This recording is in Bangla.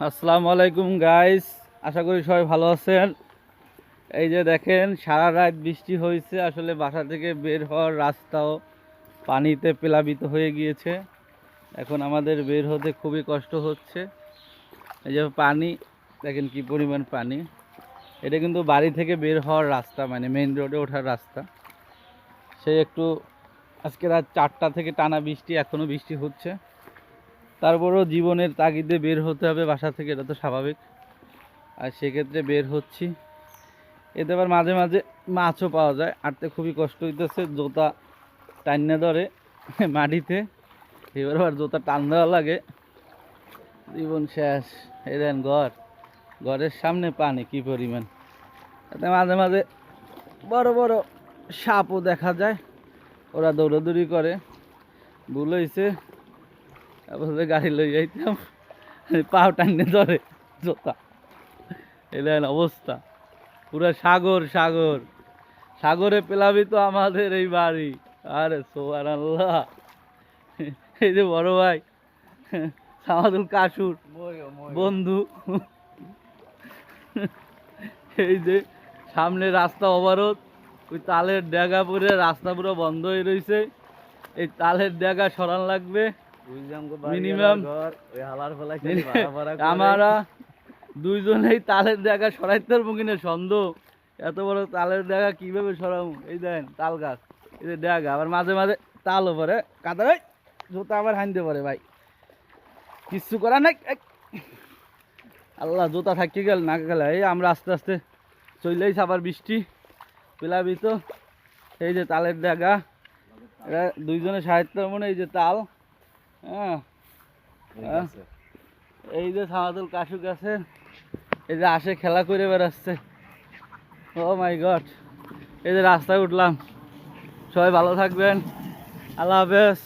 আসসালামু আলাইকুম গাইস, আশা করি সবাই ভালো আছেন। এই যে দেখেন, সারা রাত বৃষ্টি হয়েছে, আসলে বাসা থেকে বের হওয়ার রাস্তাও পানিতে প্লাবিত হয়ে গিয়েছে। এখন আমাদের বের হতে খুবই কষ্ট হচ্ছে। এই যে পানি দেখেন কি পরিমাণ পানি। এটা কিন্তু বাড়ি থেকে বের হওয়ার রাস্তা, মানে মেইন রোডে ওঠার রাস্তা। সেই একটু আজকে রাত 4টা থেকে টানা বৃষ্টি, এখনও বৃষ্টি হচ্ছে। তারপরেও জীবনের তাগিদে বের হতে হবে বাসা থেকে, এটা তো স্বাভাবিক। আর সেক্ষেত্রে বের হচ্ছি। এতে আবার মাঝে মাঝে মাছও পাওয়া যায়, হাঁটতে খুবই কষ্ট হইতেছে। জুতা টান্না ধরে মাটিতে, এবার আবার জুতা টান দেওয়া লাগে, জীবন শেষ। এই দেন ঘরের সামনে পানি কি পরিমাণ। এতে মাঝে মাঝে বড় বড় সাপও দেখা যায়, ওরা দৌড়াদৌড়ি করে। ভুল হয়েছে, তারপরে গাড়ি লই যাইতাম, পাও টান্নে ধরে জুতা। এই দেন অবস্থা, পুরা সাগর সাগর, সাগরে প্লাবিত আমাদের এই বাড়ি। আরে সুবহানাল্লাহ। এই যে বড় ভাই সামাদুল কাসুর বন্ধু, এই যে সামনে রাস্তা অবরোধ, ওই তালের ডেগা পরে রাস্তা পুরো বন্ধ হয়ে রয়েছে। এই তালের ডেগা সরান লাগবে মিনিমাম। আমরা দুইজনেই তালের ডেগা সরাইতে পারবো কিনা সন্দেহ। এত বড় তালের ডেগা কিভাবে সরাবো? এই দেন তাল গাছ, এই যে ডেগা, আবার মাঝে মাঝে তালও পরে কাদা, জুতা আবার হানতে পারে ভাই, কিচ্ছু করার নাই। আল্লাহ, জুতা থাকি গেল না গেলে। এই আমরা আস্তে আস্তে চলেইছি, আবার বৃষ্টি প্লাবিত। এই যে তালের ডেগা, এরা দুইজনে সাহিত্য মনে, এই যে তাল, হ্যাঁ, এই যে সামাদুল কাশু গাছে, এই যে আসে খেলা করে বেড়াচ্ছে। ও মাই গড। এই যে রাস্তায় উঠলাম। সবাই ভালো থাকবেন, আল্লাহ হাফেজ।